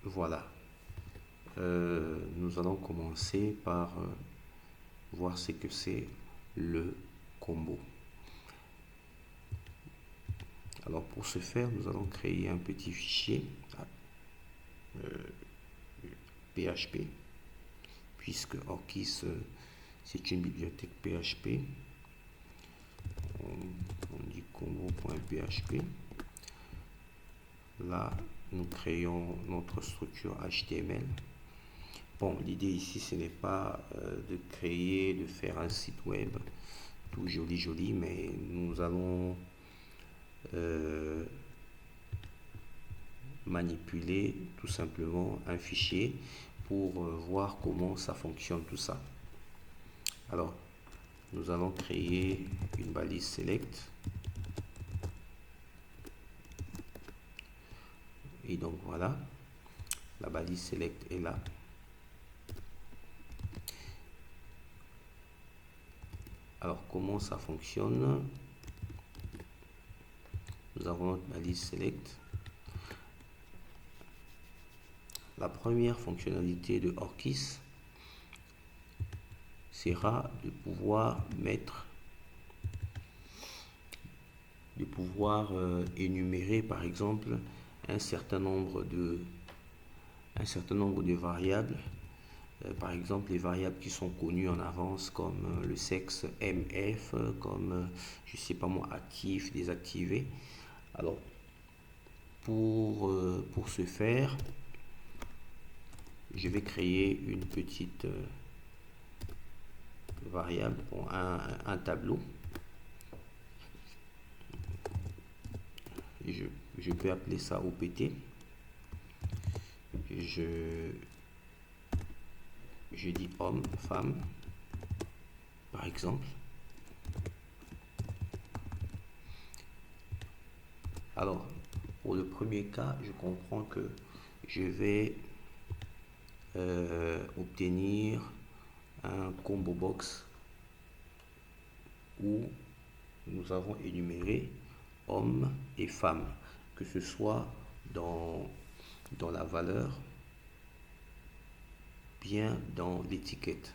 voilà. Nous allons commencer par voir ce que c'est le combo. Alors pour ce faire, nous allons créer un petit fichier PHP, puisque Orchis c'est une bibliothèque PHP. On dit combo.php. Là, nous créons notre structure HTML. Bon, l'idée ici, ce n'est pas de créer, de faire un site web tout joli, mais nous allons manipuler tout simplement un fichier pour voir comment ça fonctionne tout ça. Alors, nous allons créer une balise select. Et donc voilà, la balise select est là. Alors comment ça fonctionne? Nous avons notre balise select. La première fonctionnalité de Orchis sera de pouvoir énumérer par exemple un certain nombre de variables. Par exemple, les variables qui sont connues en avance comme le sexe MF, comme je sais pas moi, actif, désactivé. Alors pour ce faire, je vais créer une petite variable pour un tableau. Je peux appeler ça OPT. Je dis homme, femme, par exemple. Alors, pour le premier cas, je comprends que je vais obtenir un combo box où nous avons énuméré hommes et femmes, que ce soit dans la valeur, bien dans l'étiquette.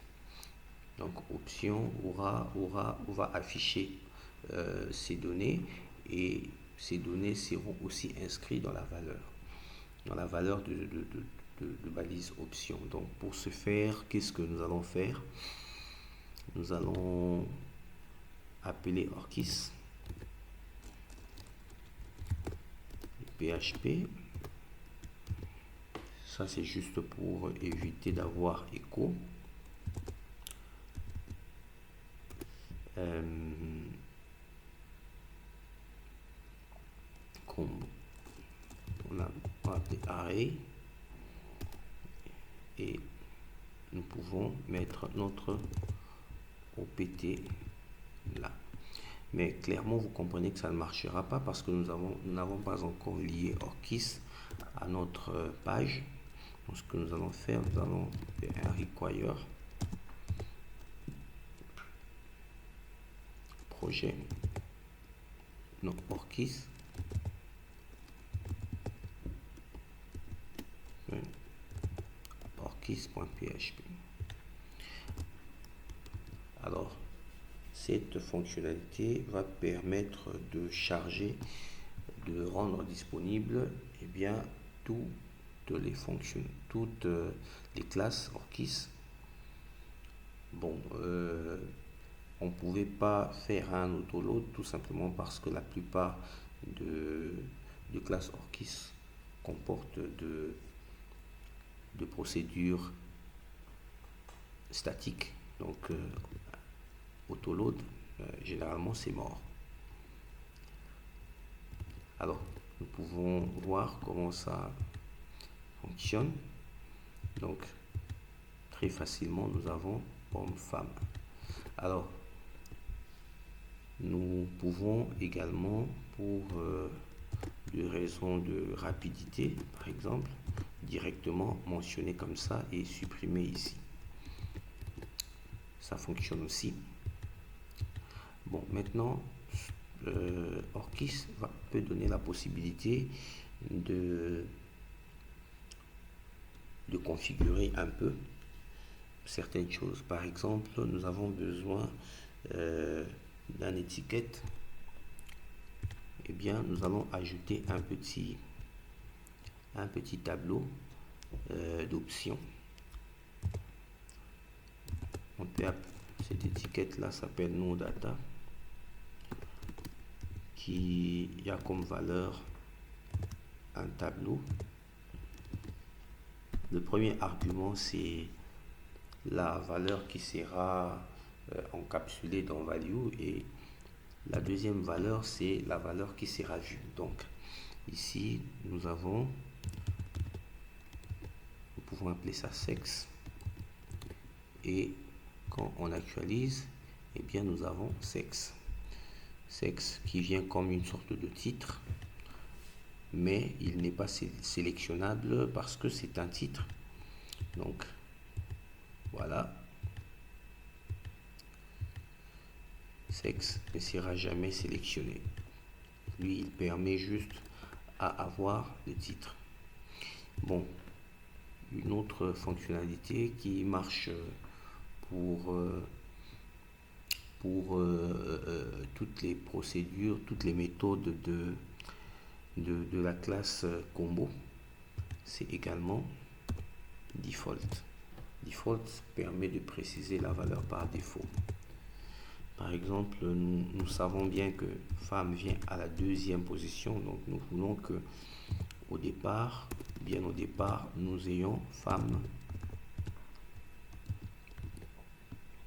Donc option va afficher ces données, et ces données seront aussi inscrites dans la valeur de balise option. Donc pour ce faire, qu'est-ce que nous allons faire? Nous allons appeler Orchis PHP. Ça c'est juste pour éviter d'avoir écho. On va appeler array, et nous pouvons mettre notre OPT là. Mais clairement, vous comprenez que ça ne marchera pas parce que nous n'avons pas encore lié Orchis à notre page. Donc ce que nous allons faire, nous allons faire un require projet Orchis orchis.php. Alors cette fonctionnalité va permettre de charger, de rendre disponible toutes les fonctions, toutes les classes Orchis. Bon, on ne pouvait pas faire un autoload tout simplement parce que la plupart de classes Orchis comportent de procédures statiques. Donc autoload, généralement c'est mort. Alors nous pouvons voir comment ça fonctionne. Donc très facilement, nous avons homme-femme. Alors nous pouvons également, pour des raisons de rapidité par exemple, directement mentionner comme ça et supprimer ici. Ça fonctionne aussi. Bon, maintenant Orchis peut donner la possibilité de de configurer un peu certaines choses. Par exemple, nous avons besoin d'une étiquette. Eh bien, nous allons ajouter un petit tableau d'options. Cette étiquette là s'appelle NoData, qui a comme valeur un tableau. Le premier argument, c'est la valeur qui sera encapsulée dans value, et la deuxième valeur, c'est la valeur qui sera vue. Donc ici nous pouvons appeler ça sexe, et quand on actualise, eh bien nous avons sexe qui vient comme une sorte de titre, mais il n'est pas sélectionnable parce que c'est un titre. Donc voilà, sexe ne sera jamais sélectionné. Lui, il permet juste à avoir le titre. Bon, une autre fonctionnalité qui marche pour toutes les procédures, toutes les méthodes de la classe combo, c'est également default. Default permet de préciser la valeur par défaut. Par exemple, nous savons bien que femme vient à la deuxième position, donc nous voulons que au départ, nous ayons femme.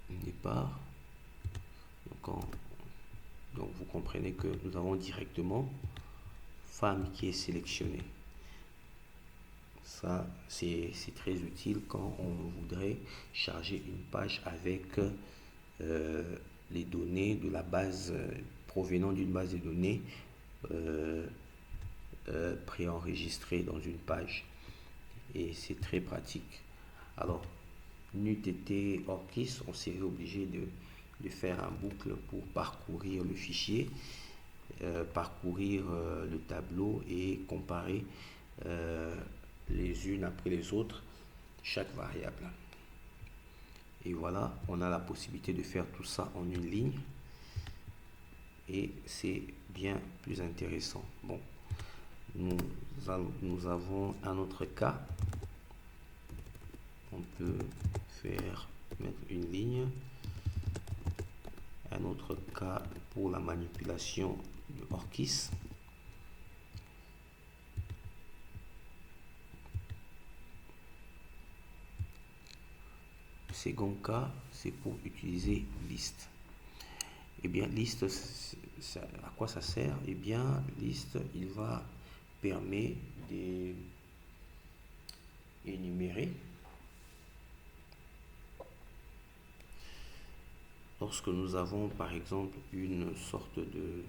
Au départ, donc vous comprenez que nous avons directement femme qui est sélectionnée. Ça, c'est très utile quand on voudrait charger une page avec les données de la base provenant d'une base de données préenregistrée dans une page, et c'est très pratique. Alors, n'eût été ORCIS, on serait obligé de faire un boucle pour parcourir le fichier, parcourir le tableau et comparer les unes après les autres chaque variable. Et voilà, on a la possibilité de faire tout ça en une ligne, et c'est bien plus intéressant. Bon, nous avons un autre cas. On peut mettre une ligne. Un autre cas pour la manipulation de ORCIS. Second cas, c'est pour utiliser liste. Eh bien, liste, à quoi ça sert? Eh bien, liste, il va permettre d'énumérer. Lorsque nous avons par exemple une sorte de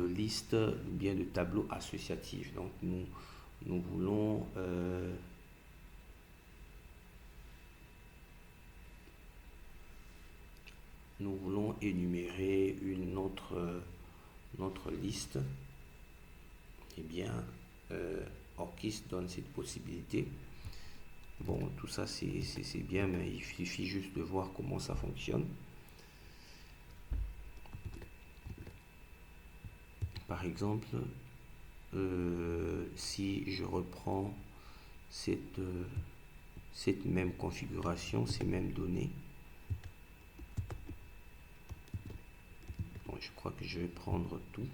liste ou bien de tableau associatif, donc nous voulons énumérer une autre liste. Eh bien, ORCIS donne cette possibilité. Bon, tout ça c'est bien, mais il suffit juste de voir comment ça fonctionne. Par exemple, si je reprends cette même configuration, ces mêmes données, bon, je crois que je vais prendre tout.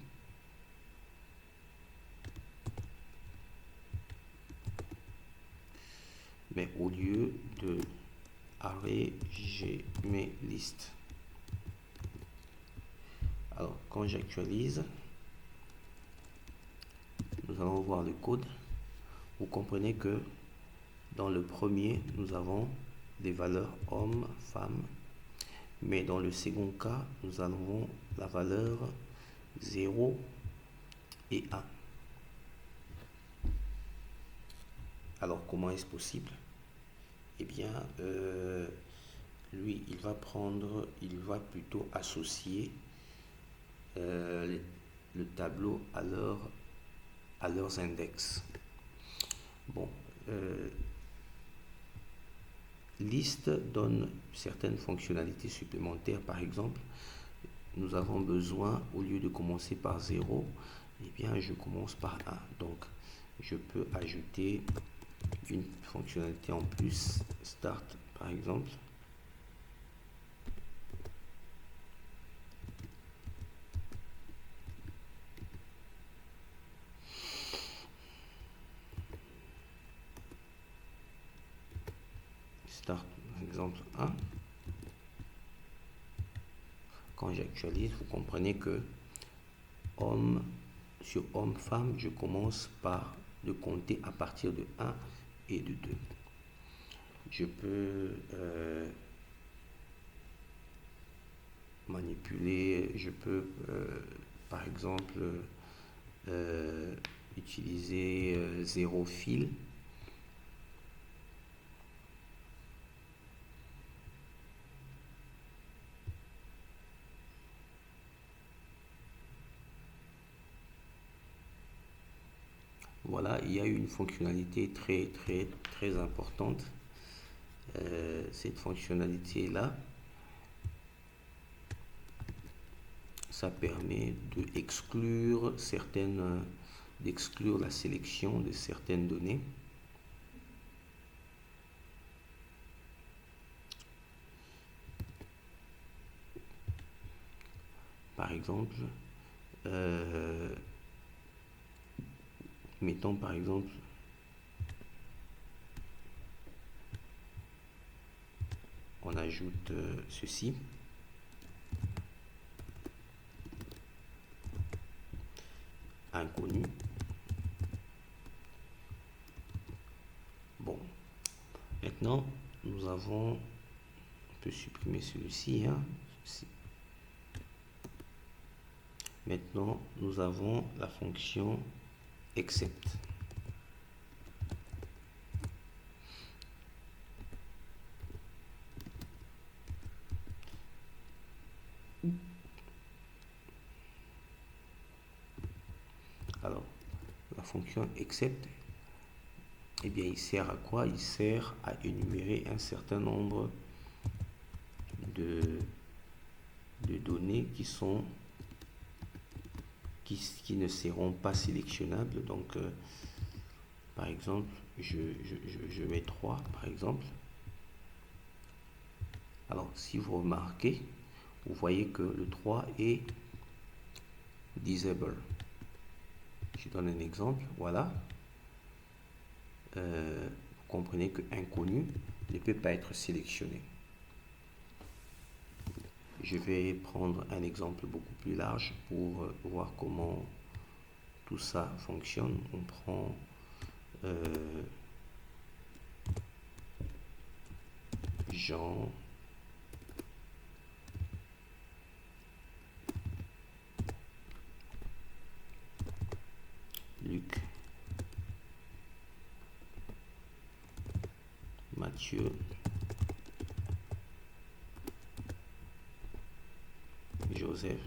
Mais au lieu de array, j'ai mes listes. Alors, quand j'actualise, nous allons voir le code. Vous comprenez que dans le premier, nous avons des valeurs homme, femme, mais dans le second cas, nous avons la valeur 0 et 1. Alors, comment est-ce possible? Eh bien, lui, il va plutôt associer le tableau à leurs index. Bon, liste donne certaines fonctionnalités supplémentaires. Par exemple, nous avons besoin, au lieu de commencer par 0, eh bien, je commence par 1. Donc, je peux ajouter une fonctionnalité en plus, start par exemple. Start par exemple 1. Quand j'actualise, vous comprenez que homme sur homme-femme, je commence par de compter à partir de 1 et de 2. Je peux manipuler, je peux par exemple utiliser 0 fil. Voilà, il y a une fonctionnalité très importante. Cette fonctionnalité là, ça permet d'exclure d'exclure la sélection de certaines données. Par exemple, mettons par exemple on ajoute ceci. Inconnu. Bon, maintenant nous avons, on peut supprimer celui-ci, hein. Maintenant nous avons la fonction except. Alors, la fonction except, eh bien, il sert à quoi? Il sert à énumérer un certain nombre de données qui ne seront pas sélectionnables. Donc, par exemple, je mets 3, par exemple. Alors, si vous remarquez, vous voyez que le 3 est disable. Je donne un exemple, voilà. Vous comprenez que inconnu ne peut pas être sélectionné. Je vais prendre un exemple beaucoup plus large pour voir comment tout ça fonctionne. On prend Jean, Luc, Mathieu, Joseph,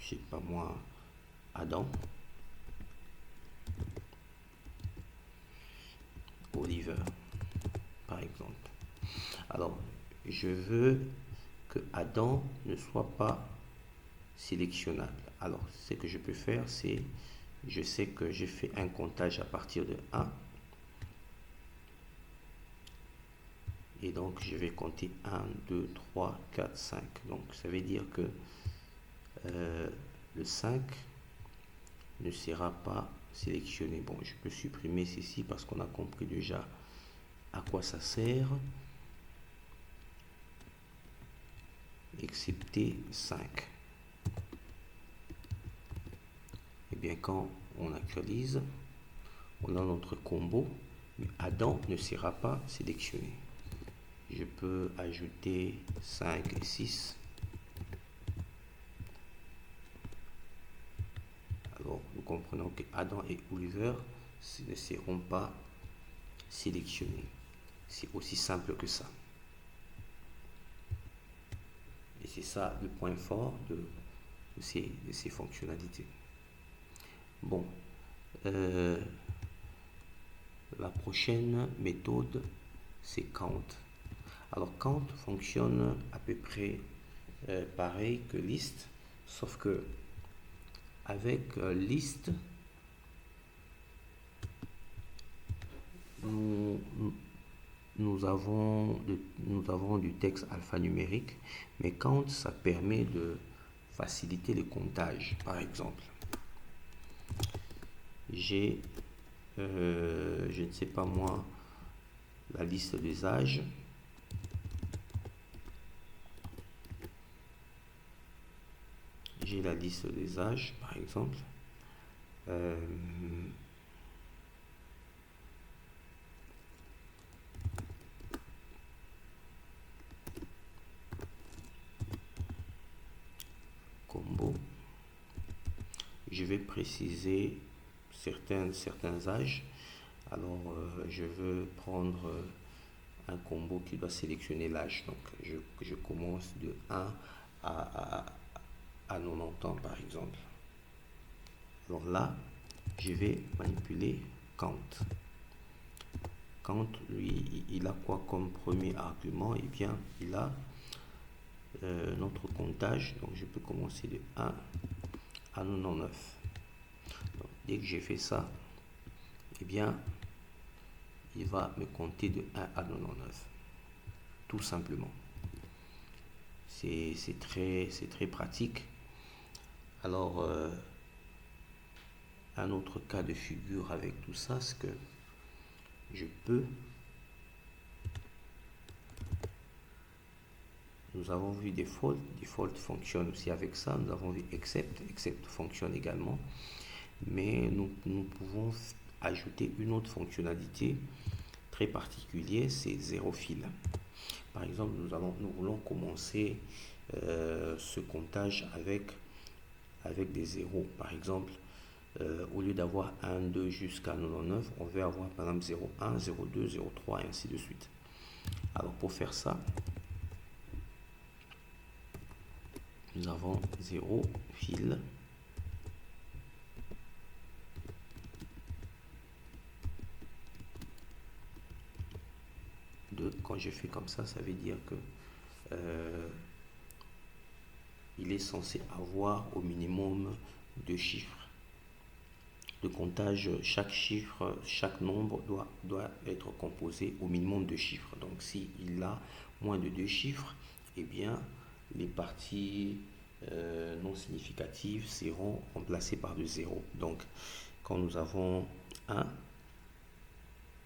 je sais pas moi, Adam, Oliver, par exemple. Alors, je veux que Adam ne soit pas sélectionnable. Alors, ce que je peux faire, c'est, je sais que j'ai fait un comptage à partir de 1. Et donc, je vais compter 1, 2, 3, 4, 5. Donc, ça veut dire que le 5 ne sera pas sélectionné. Bon, je peux supprimer ceci parce qu'on a compris déjà à quoi ça sert. Excepté 5. Et bien, quand on actualise, on a notre combo, mais Adam ne sera pas sélectionné. Je peux ajouter 5 et 6. Alors, nous comprenons que Adam et Oliver ne seront pas sélectionnés. C'est aussi simple que ça. Et c'est ça le point fort de ces fonctionnalités. Bon, la prochaine méthode, c'est count. Alors count fonctionne à peu près pareil que list, sauf que avec list, nous avons du texte alphanumérique, mais count, ça permet de faciliter le comptage. Par exemple, j'ai, je ne sais pas moi, la liste des âges. J'ai la liste des âges, par exemple. Combo. Je vais préciser certains âges. Alors, je veux prendre un combo qui doit sélectionner l'âge. Donc, je commence de 1 à 90 ans, par exemple. Alors là, je vais manipuler count. Count, lui, il a quoi comme premier argument? Eh bien, il a notre comptage. Donc, je peux commencer de 1 à 99. Donc, dès que j'ai fait ça, eh bien, il va me compter de 1 à 99. Tout simplement. C'est très pratique. Alors, un autre cas de figure avec tout ça, c'est que je peux... Nous avons vu default. Default fonctionne aussi avec ça. Nous avons vu except. Except fonctionne également. Mais nous pouvons ajouter une autre fonctionnalité très particulière, c'est zéro fil. Par exemple, nous voulons commencer ce comptage avec des zéros. Par exemple, au lieu d'avoir 1, 2 jusqu'à 99, on veut avoir par exemple 0,1, 0,2, 0,3 et ainsi de suite. Alors pour faire ça, nous avons 0 fil. Quand je fais comme ça veut dire que il est censé avoir au minimum 2 chiffres de comptage. Chaque chiffre, chaque nombre doit être composé au minimum de chiffres. Donc s'il a moins de 2 chiffres, eh bien les parties non significatives seront remplacées par de 0. Donc quand nous avons 1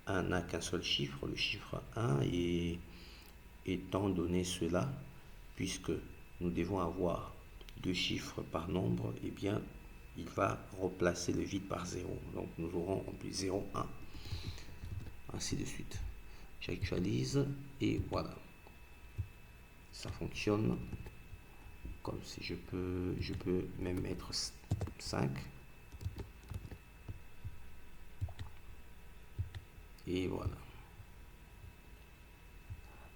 n'a qu'un seul chiffre, le chiffre 1, et étant donné cela, puisque nous devons avoir 2 chiffres par nombre, eh bien, il va remplacer le vide par 0. Donc, nous aurons en plus 0, 1, ainsi de suite. J'actualise et voilà. Ça fonctionne comme si je peux même mettre 5. Et voilà.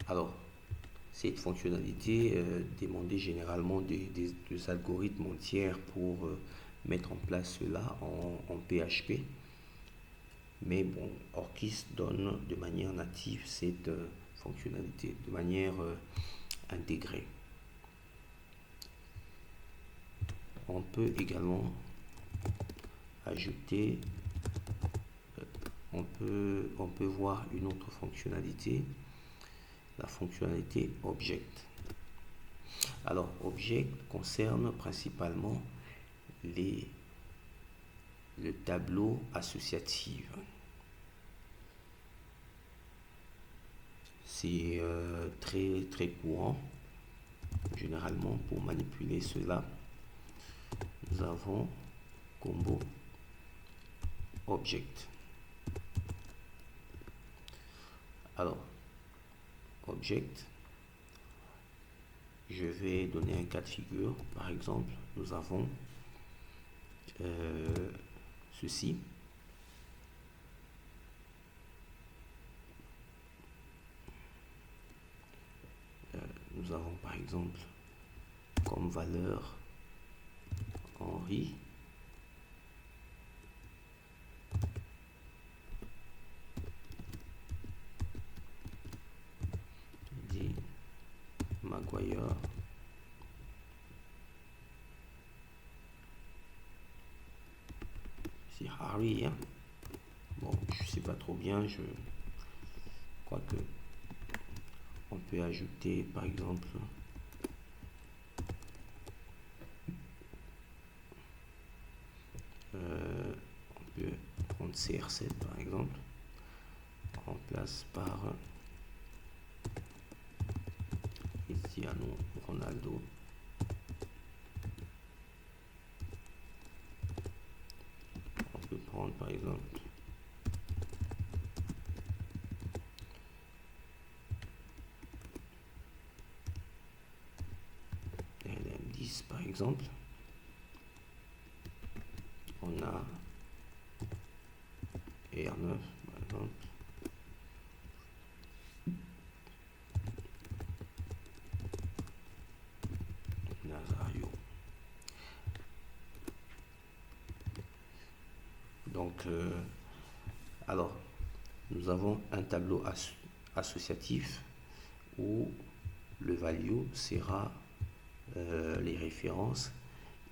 Alors, cette fonctionnalité demandait généralement des algorithmes entiers pour mettre en place cela en PHP. Mais bon, Orchis donne de manière native cette fonctionnalité, de manière intégrée. On peut également ajouter, on peut voir une autre fonctionnalité, la fonctionnalité Object. Alors, Object concerne principalement le tableau associatif. C'est très très courant. Généralement, pour manipuler cela, nous avons combo Object. Alors, Object, je vais donner un cas de figure. Par exemple, nous avons ceci. Nous avons par exemple comme valeur Henri. Dit Maguire. C'est Harry, hein. Bon, je sais pas trop bien, je crois que on peut ajouter par exemple on peut prendre CR7 par exemple, on remplace par Cristiano Ronaldo. On peut prendre par exemple LM10 par exemple. On a R9 par exemple. Nazario. Donc, alors, nous avons un tableau associatif où le value sera les références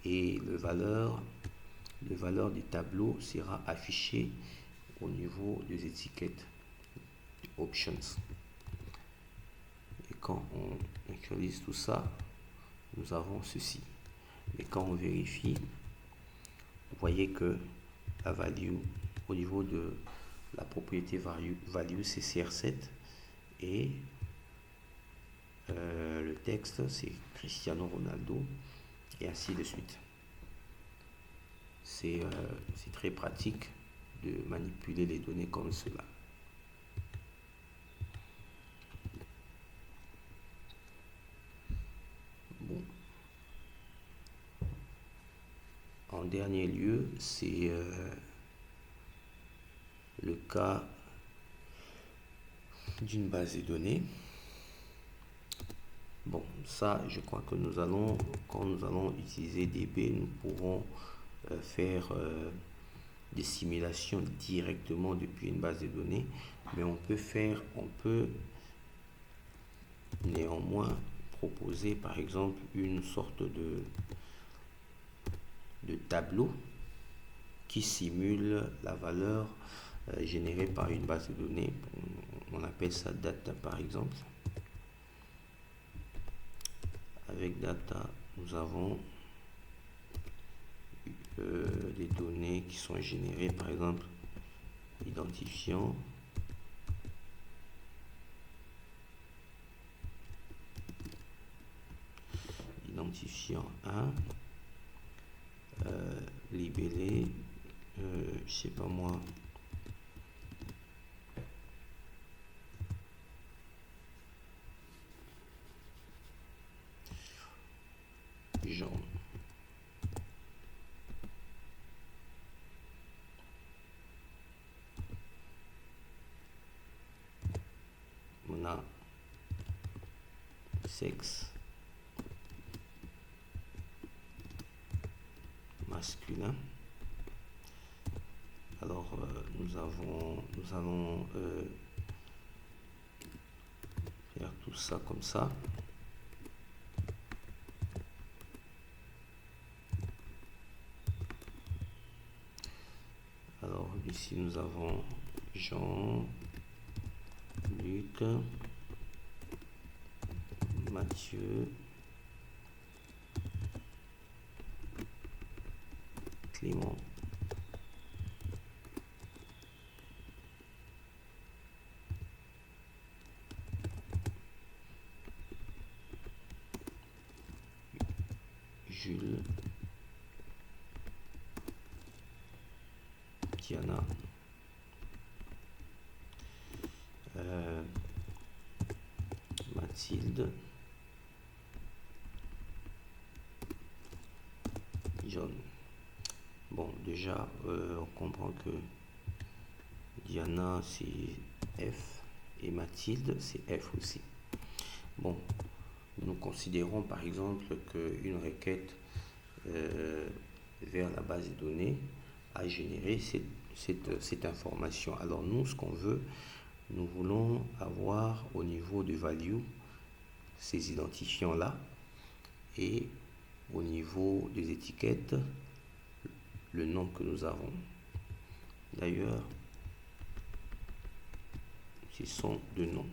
et le valeur du tableau sera affiché au niveau des étiquettes options. Et quand on actualise tout ça, nous avons ceci. Et quand on vérifie, vous voyez que la value au niveau de la propriété value c'est CR7 et le texte c'est Cristiano Ronaldo et ainsi de suite. C'est très pratique de manipuler les données comme cela. Bon. En dernier lieu, c'est le cas d'une base de données. Bon, ça, je crois que quand nous allons utiliser DB, nous pourrons faire des simulations directement depuis une base de données, mais on peut néanmoins proposer par exemple une sorte de tableau qui simule la valeur générée par une base de données. On appelle ça data par exemple. Avec data, nous avons des données qui sont générées, par exemple, identifiant, identifiant 1, libellé, je sais pas moi, Jean. On a sexe masculin. Alors nous allons faire tout ça comme ça. Alors ici nous avons Jean, Luc, Mathieu, Clément, Jules, Diana, Mathilde, John. Bon, déjà, on comprend que Diana c'est F et Mathilde c'est F aussi. Bon, Nous considérons par exemple qu'une requête vers la base de données a généré cette information. Alors nous, ce qu'on veut, nous voulons avoir au niveau de value ces identifiants-là et au niveau des étiquettes, le nom que nous avons. D'ailleurs, ce sont deux noms.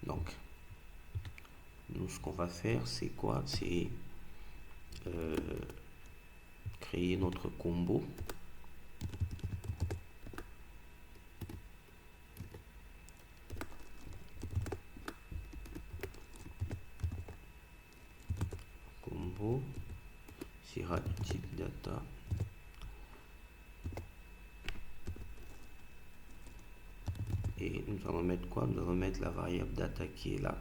Donc, nous, ce qu'on va faire, c'est quoi? C'est créer notre combo. Combo sera du type data. Et nous allons mettre quoi? Nous allons mettre la variable data qui est là.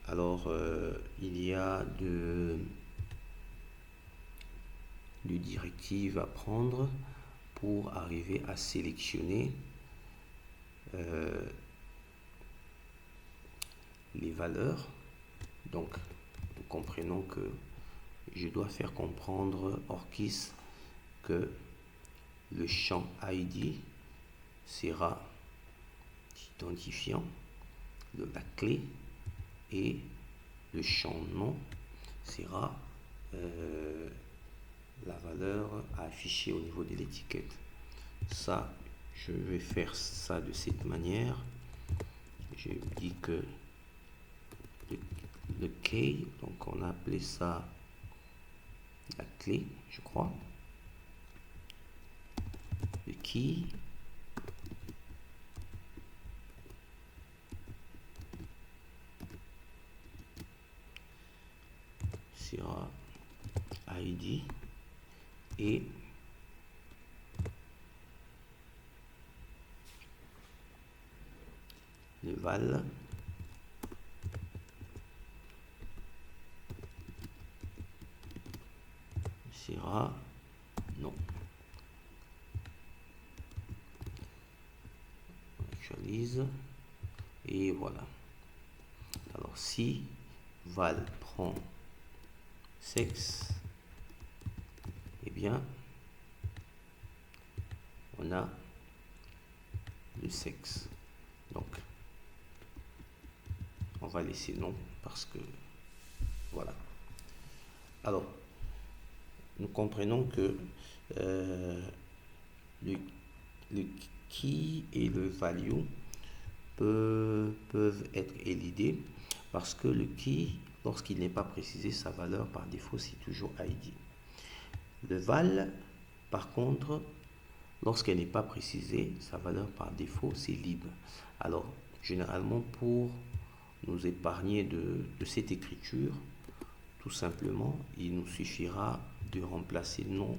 Alors, il y a deux directives à prendre pour arriver à sélectionner les valeurs. Donc, nous comprenons que je dois faire comprendre Orkis que le champ ID sera identifiant de la clé et le champ nom sera la valeur à afficher au niveau de l'étiquette. Ça, je vais faire ça de cette manière. Je dis que le key, donc on a appelé ça la clé, je crois. Le key sera ID et le val sera non. On actualise et voilà. Alors si val prend sexe, eh bien on a le sexe. Donc on va laisser non parce que voilà. Alors nous comprenons que le key et le value peuvent être élidés parce que le key, lorsqu'il n'est pas précisé, sa valeur par défaut c'est toujours ID. Le val, par contre, lorsqu'elle n'est pas précisée, sa valeur par défaut c'est libre. Alors généralement, pour nous épargner de cette écriture, tout simplement il nous suffira de remplacer non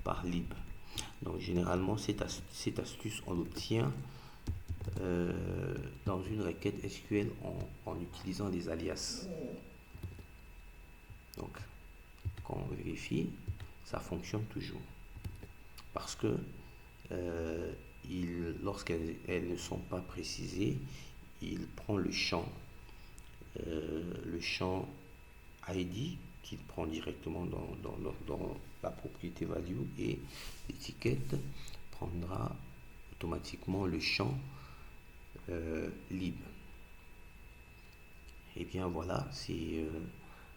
par libre. Donc généralement cette astuce on l'obtient dans une requête SQL en utilisant des alias. Donc quand on vérifie, ça fonctionne toujours parce que lorsqu'elles ne sont pas précisées, il prend le champ ID qu'il prend directement dans la propriété value et l'étiquette prendra automatiquement le champ libre. Et bien voilà, c'est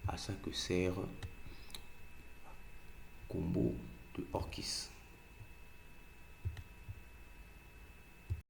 à ça que sert combo de Orkis.